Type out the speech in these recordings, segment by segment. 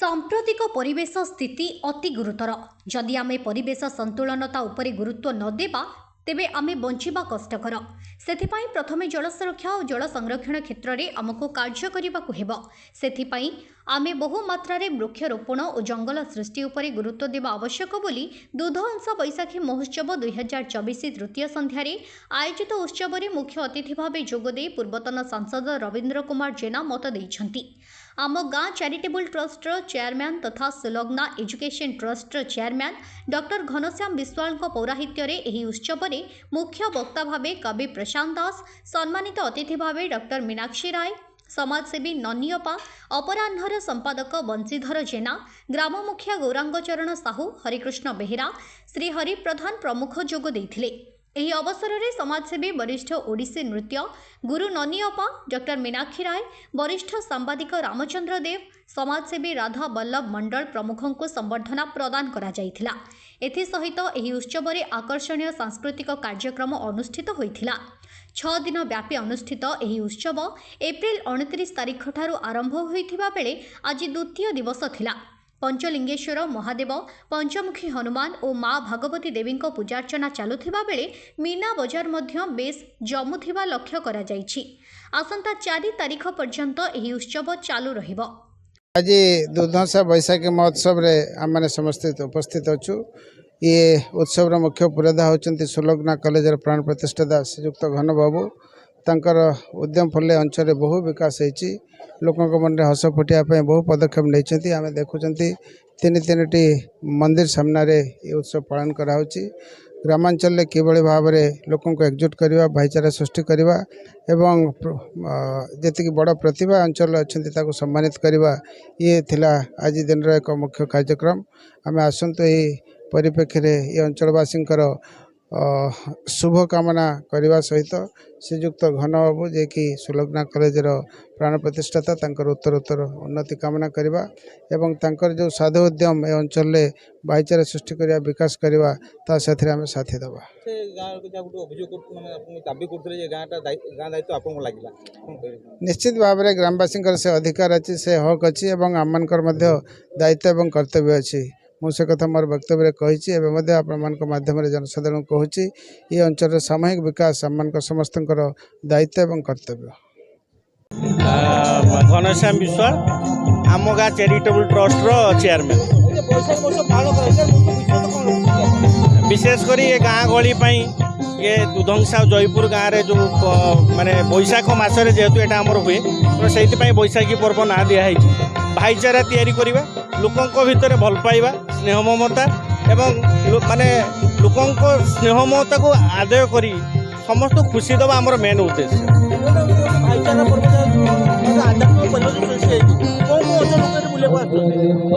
सांप्रतिक परिवेश स्थिति अति गुरुतर। जदि आमे परिवेश संतुलनता उपरे गुरुत्व न देबा तेबे आमे बंचिबा कष्टकर। सेथिपाई प्रथमे जल सुरक्षा और जल संरक्षण क्षेत्र में आमको कार्य करबाकू हेब। सेथिपाई आमे बहु मात्रा रे वृक्षरोपण और जंगल सृष्टि उपरे गुरुत्व देवा आवश्यक बोली दूध अंश बैशाखी महोत्सव 2024 तृतीय संध्यारे आयोजित उत्सव में मुख्य अतिथि भाव जोगदे पूर्वतन सांसद रवींद्र कुमार जेना मत देइछंती। आम गाँ चैरिटेबल ट्रस्टर चेयरमैन तथा सुलग्ना एजुकेशन ट्रस्टर चेयरमैन डॉक्टर घनश्याम विश्वाल पौराहित्य एही उत्सव में मुख्य वक्ता भावे कवि प्रशांत दास, सम्मानित अतिथि भावे डॉक्टर मीनाक्षी राय, समाजसेवी ननियपा, अपराह्नर संपादक बंशीधर जेना, ग्राम मुखिया गौरांगचरण साहू, हरिकृष्ण बेहेरा, श्री हरि प्रधान प्रमुख जोग देइथिले। एही अवसर में समाजसेवी वरिष्ठ ओडिसी नृत्य गुरु ननियपा, डॉक्टर मीनाक्षी राय, वरिष्ठ सांबादिक रामचंद्र देव, समाजसेवी राधा बल्लभ मंडल प्रमुखों को संबर्धना प्रदान करा जायथिला। एथि सहित एही उत्सव में आकर्षणीय सांस्कृतिक कार्यक्रम अनुष्ठित होइथिला। 6 दिन व्यापी अनुष्ठित एही उत्सव एप्रिल 29 तारिख ठारू आरंभ होइथिबा बेले आज द्वितीय दिवस थिला। पंचलिंगेश्वर महादेव, पंचमुखी हनुमान और माँ भागवती देवी पूजार्चना चलुथिबा बेले मीना बजार मध्य बेस जमुथिबा लक्ष्य करा जायछि। आसंता 4 तारिख पर्यंत एही उत्सव चालू रहिबो। आज दुर्धंसा बैशाखी महोत्सव रे आम समस्त उपस्थित अच्छु। ये उत्सव मुख्य पुरोधा होचंती सुलग्ना कॉलेज प्राण प्रतिष्ठाता श्रीयुक्त घन बाबू। तांकर उद्यम फल अंचल बहु विकास होती। लोकों मन हस फुटापी बहु पदक्षेप नहीं आम देखुं 3-3टी मंदिर सामने ये उत्सव पालन कराऊँच। ग्रामांचल किभली भाव में लोकों को एकजुट करवा, भाईचारा सृष्टि करवा एवं जी बड़ प्रतिभा अंचल अच्छा सम्मानित करवा ये थिला आज दिन एक मुख्य कार्यक्रम। आम आसतु यही परिप्रेक्षी ये अंचलवासी शुभ कामना करने सहित श्रीयुक्त घन बाबू जे कि सुलग्ना कॉलेजर प्राण प्रतिष्ठाता उत्तर उन्नति कामना करवा एवं तांकर जो साधु उद्यम ए अंचल भाईचारा सृष्टि करवा, विकास करवा ता साथी आम साथी देवा। निश्चित भाव में ग्रामवासी से अधिकार अच्छी, से हक अच्छी एवं आम दायित्व एवं कर्तव्य अच्छी। मुझे कथा मोर वक्तव्य कही माध्यम जनसाधारण कहूँ ये अंचल सामूहिक विकास आम समस्त दायित्व एवं कर्तव्य। घनश्याम विश्वाल आम गाँ चैरिटेबल ट्रस्टर चेयरमैन। विशेषकर ये गाँ गहली ये दुधंसा जयपुर गाँव में जो माने बैशाख मसरे जेहेतु यहाँ आमर हुए तो से बैशाखी पर्व ना दिखाई भाईचारा तैयारी करवा, लोकों भितर भल पाइबा, स्नेह ममता एवं माने लोकों स्नेह ममता को आदाय करी समस्त खुशी दबा आमर मेन उद्देश्य।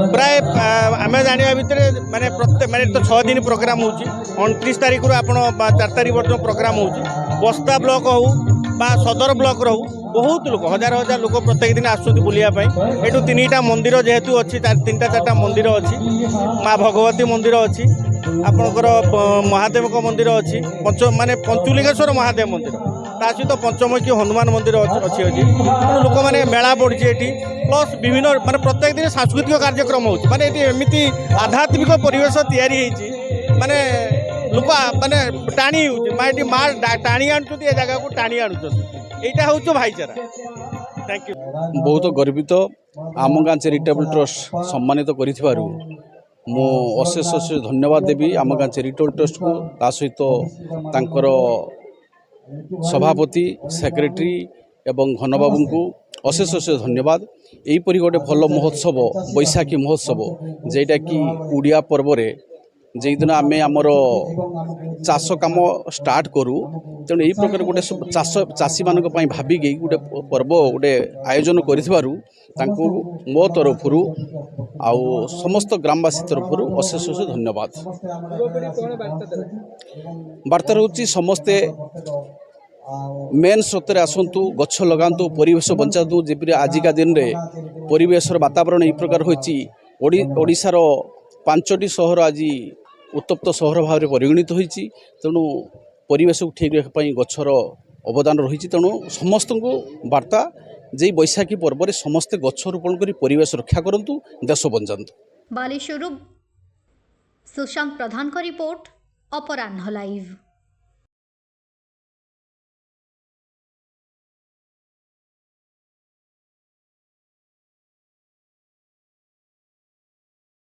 प्राय आम जाना भितर माने प्रत्येक माने तो 6 दिन प्रोग्राम हो 29 तारीख रू आप 4 तारीख पर्यटन प्रोग्राम हो बस्ता ब्लॉक हो बा सदर ब्लॉक रो बहुत लोग हजार हजार लोग प्रत्येक दिन आसुँच बुलायापी। एठू 3टा मंदिर जेहेतु अच्छी 3-4टा मंदिर अच्छी, माँ भगवती मंदिर अच्छी, आपणकर महादेव मंदिर अच्छी, माने पंचलिंगेश्वर महादेव मंदिर ता सहित पंचमुखी हनुमान मंदिर अच्छी अच्छी लोक मैंने मेला पड़ी ये प्लस विभिन्न माने प्रत्येक दिन सांस्कृतिक कार्यक्रम हो माने एमती आध्यात्मिक परिवेश तैयारी माने लोक माने टाणी माँ टाणी आणुच्च जगह को टाणी आणुच्च यहाँ हूँ भाईचारा। Thank you. बहुत गर्वित आम गाँ चैरिटेबल ट्रस्ट सम्मानित कर मु अशेष अशेष धन्यवाद देवी आम गाँ चैरिटेबल ट्रस्ट को, ता सहित तांकर सभापति सेक्रेटरी एवं घन बाबू को अशेष अशेष धन्यवाद। यहीपरि गोटे भल महोत्सव बैशाखी महोत्सव जेटा कि उड़िया पर्व रे दिन आम आमर चाष कम स्टार्ट करूँ तेणु यही प्रकार गोटे चाष चाषी मान भाविक गोटे पर्व गोटे आयोजन करूँ मो तरफ आउ समस्त ग्रामवासी तरफ अशेष अशेष धन्यवाद। वार्ता रोचे समस्ते मेन स्रोत आसतु गछ लगातु परिवेश बंचातु जपरी आजिका दिन में परिवेश वातावरण यही प्रकार होशार 5टी सहर आज उत्तप्त सहर भाव में परिगणित होती। तेणु परिवेश को ठीक रखा गछर अवदान रही। तेणु समस्त को वार्ता जे बैशाखी पर्व में समस्ते गछ रोपण कर परिवेश रक्षा करंतु देश बंचातु। बालेश्वरु सुशांत प्रधान का रिपोर्ट अपराह्न लाइव।